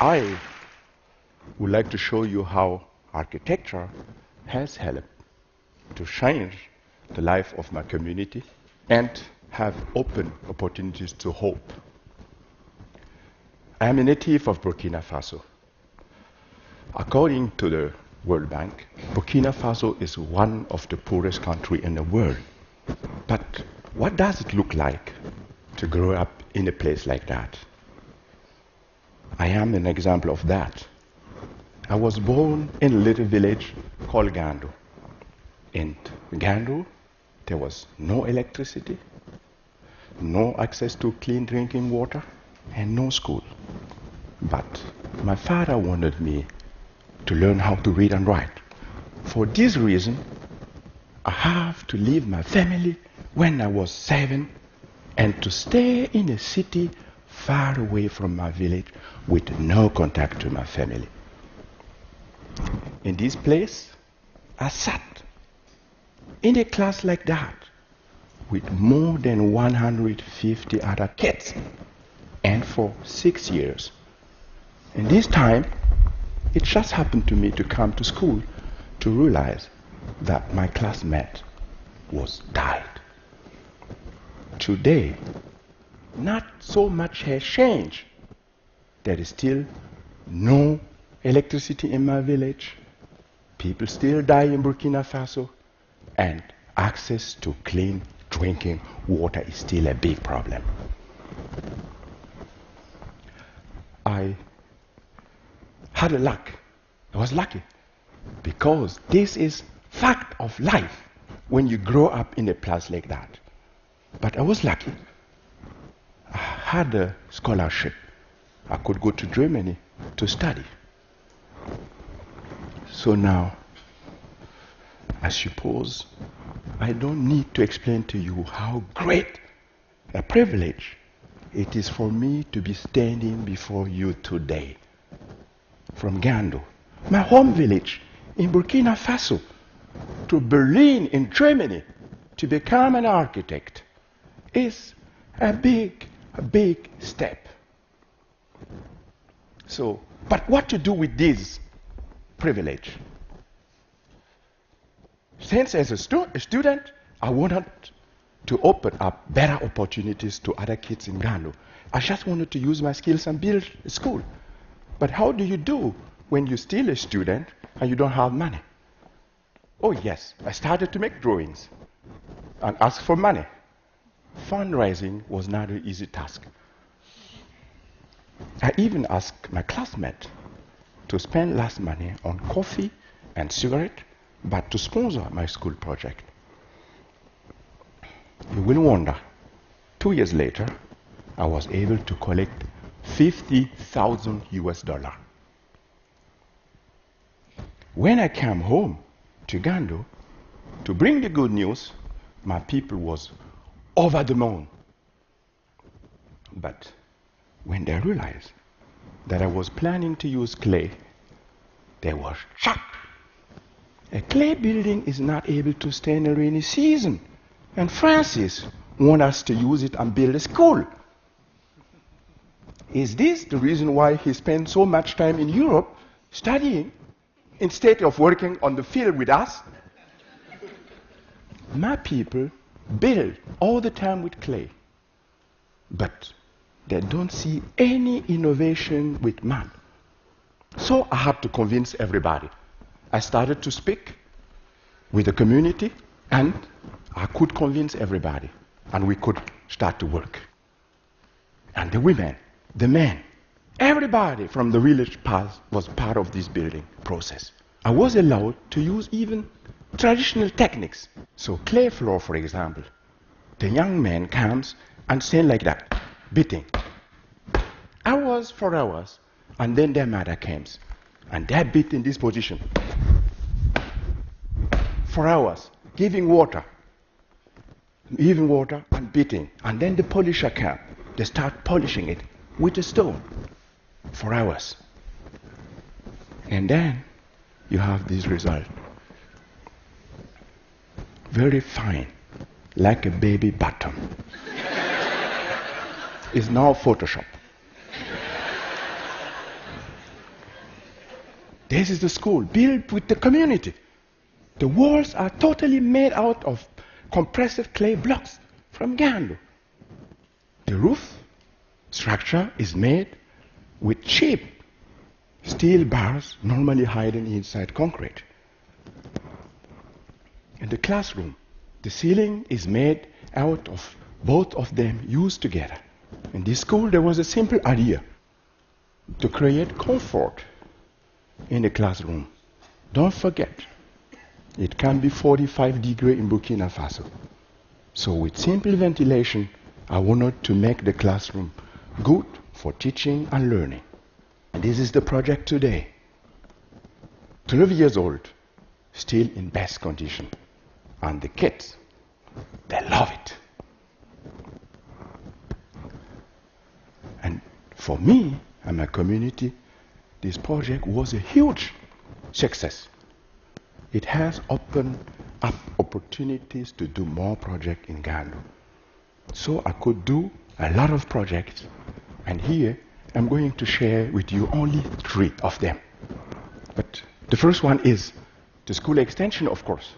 I would like to show you how architecture has helped to change the life of my community and have opened opportunities to hope. I am a native of Burkina Faso. According to the World Bank, Burkina Faso is one of the poorest countries in the world. But what does it look like to grow up in a place like that? I am an example of that. I was born in a little village called Gando. In Gando, there was no electricity, no access to clean drinking water, and no school. But my father wanted me to learn how to read and write. For this reason, I have to leave my family when I was 7 and to stay in a city far away from my village with no contact to my family. In this place, I sat in a class like that with more than 150 other kids, and for 6 years. And this time, it just happened to me to come to school to realize that my classmate was died. Today, not so much has changed. There is still no electricity in my village. People still die in Burkina Faso, and access to clean drinking water is still a big problem. I had a luck. I was lucky because this is fact of life when you grow up in a place like that. But I was lucky. I had a scholarship. I could go to Germany to study. So now, I suppose I don't need to explain to you how great a privilege it is for me to be standing before you today. From Gando, my home village in Burkina Faso, to Berlin in Germany to become an architect is a big step. So, but what to do with this privilege? Since as a student, I wanted to open up better opportunities to other kids in Gando. I just wanted to use my skills and build a school. But how do you do when you're still a student and you don't have money? Oh yes, I started to make drawings and ask for money. Fundraising was not an easy task. I even asked my classmates to spend less money on coffee and cigarette, but to sponsor my school project. You will wonder, 2 years later, I was able to collect $50,000. When I came home to Gando to bring the good news, my people was over the moon. But when they realized that I was planning to use clay, they were shocked. A clay building is not able to stay in a rainy season, and Francis wants us to use it and build a school. Is this the reason why he spent so much time in Europe studying instead of working on the field with us? My people build all the time with clay, but they don't see any innovation with mud. So I had to convince everybody. I started to speak with the community, and I could convince everybody, and we could start to work. And the women, the men, everybody from the village was part of this building process. I was allowed to use even traditional techniques. So clay floor, for example, the young man comes and stands like that, beating. Hours for hours, and then their mother comes, and they beat in this position for hours, giving water and beating. And then the polisher comes. They start polishing it with a stone for hours. And then you have this result. Very fine, like a baby bottom. It's now Photoshop. This is the school, built with the community. The walls are totally made out of compressed clay blocks from Gando. The roof structure is made with cheap steel bars normally hidden inside concrete. In the classroom, the ceiling is made out of both of them used together. In this school, there was a simple idea to create comfort in the classroom. Don't forget, it can be 45 degrees in Burkina Faso. So with simple ventilation, I wanted to make the classroom good for teaching and learning. And this is the project today. 12 years old, still in best condition. And the kids, they love it. And for me and my community, this project was a huge success. It has opened up opportunities to do more projects in Gando. So I could do a lot of projects. And here, I'm going to share with you only 3 of them. But the first one is the school extension, of course.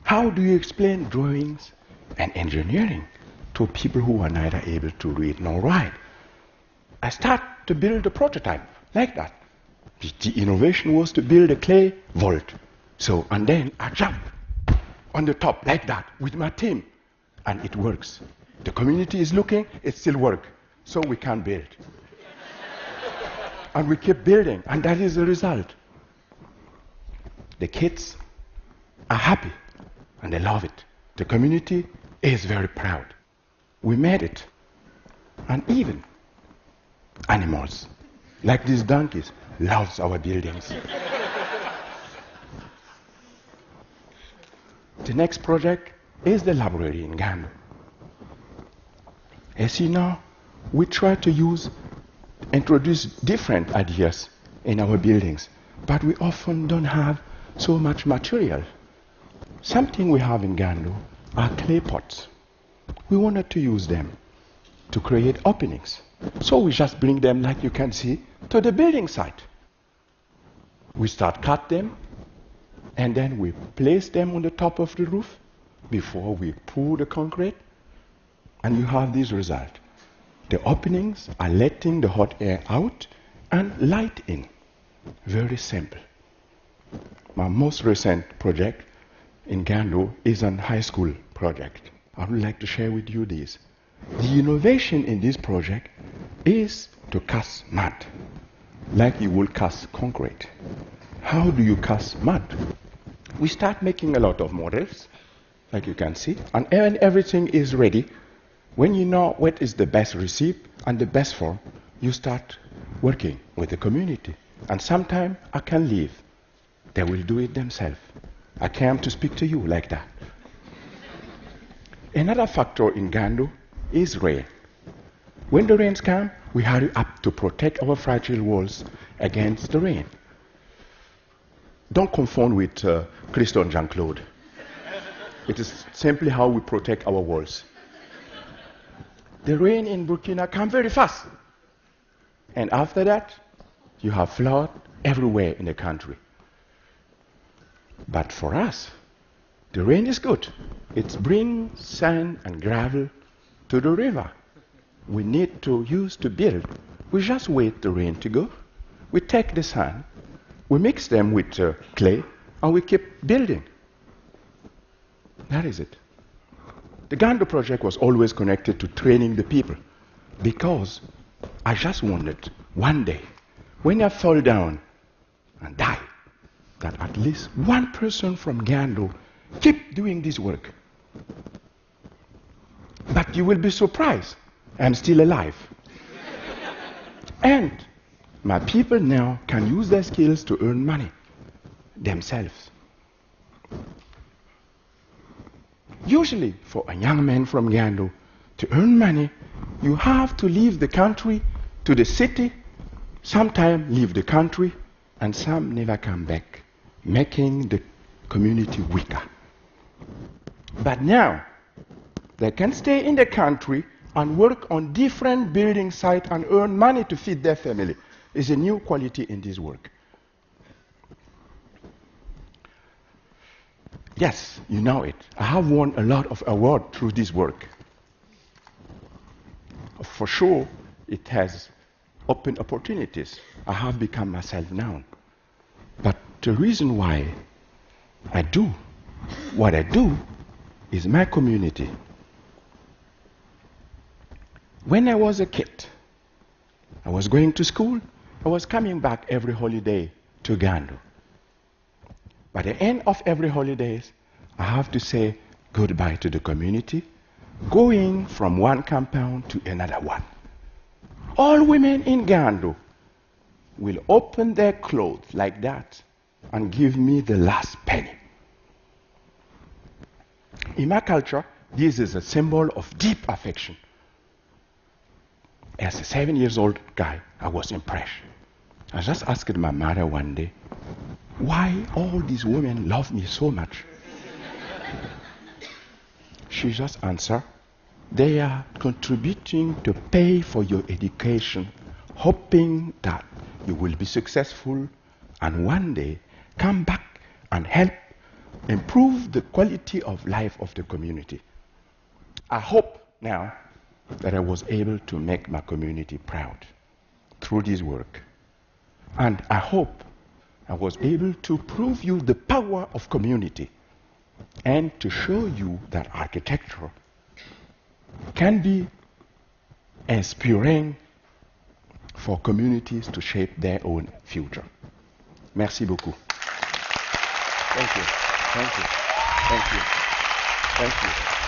How do you explain drawings and engineering to people who are neither able to read nor write? I start to build a prototype like that. The innovation was to build a clay vault. So, and then I jump on the top like that with my team. And it works. The community is looking, it still works. So we can build. And we keep building, and that is the result. The kids are happy, and they love it. The community is very proud. We made it. And even animals, like these donkeys, loves our buildings. The next project is the library in Gando. As you know, we try to introduce different ideas in our buildings, but we often don't have so much material. Something we have in Gando are clay pots. We wanted to use them to create openings. So we just bring them, like you can see, to the building site. We start cut them, and then we place them on the top of the roof before we pour the concrete, and you have this result. The openings are letting the hot air out and light in. Very simple. My most recent project in Gando is a high school project. I would like to share with you this. The innovation in this project is to cast mud, like you will cast concrete. How do you cast mud? We start making a lot of models, like you can see, and when everything is ready, when you know what is the best recipe and the best form, you start working with the community. And sometimes I can leave. They will do it themselves. I came to speak to you like that. Another factor in Gando is rain. When the rains come, we hurry up to protect our fragile walls against the rain. Don't confound with Christo and Jean-Claude. It is simply how we protect our walls. The rain in Burkina comes very fast. And after that, you have flood everywhere in the country. But for us, the rain is good. It brings sand and gravel to the river. We need to use to build. We just wait the rain to go. We take the sand, we mix them with clay, and we keep building. That is it. The Gando project was always connected to training the people, because I just wanted one day, when I fall down and die, that at least one person from Gando keep doing this work. But you will be surprised, I'm still alive. And my people now can use their skills to earn money themselves. Usually, for a young man from Gando to earn money, you have to leave the country to the city, sometimes leave the country, and some never come back, making the community weaker. But now, they can stay in the country and work on different building sites and earn money to feed their family. It's a new quality in this work. Yes, you know it. I have won a lot of awards through this work. For sure, it has opened opportunities. I have become myself known. But the reason why I do what I do is my community. When I was a kid, I was going to school. I was coming back every holiday to Gando. By the end of every holidays, I have to say goodbye to the community, going from one compound to another one. All women in Gando will open their clothes like that and give me the last penny. In my culture, this is a symbol of deep affection. As a 7-year-old guy, I was impressed. I just asked my mother one day, why all these women love me so much? She just answered, they are contributing to pay for your education, hoping that you will be successful and one day come back and help improve the quality of life of the community. I hope now that I was able to make my community proud through this work. And I hope I was able to prove you the power of community and to show you that architecture can be inspiring for communities to shape their own future. Merci beaucoup. Thank you. Thank you. Thank you. Thank you.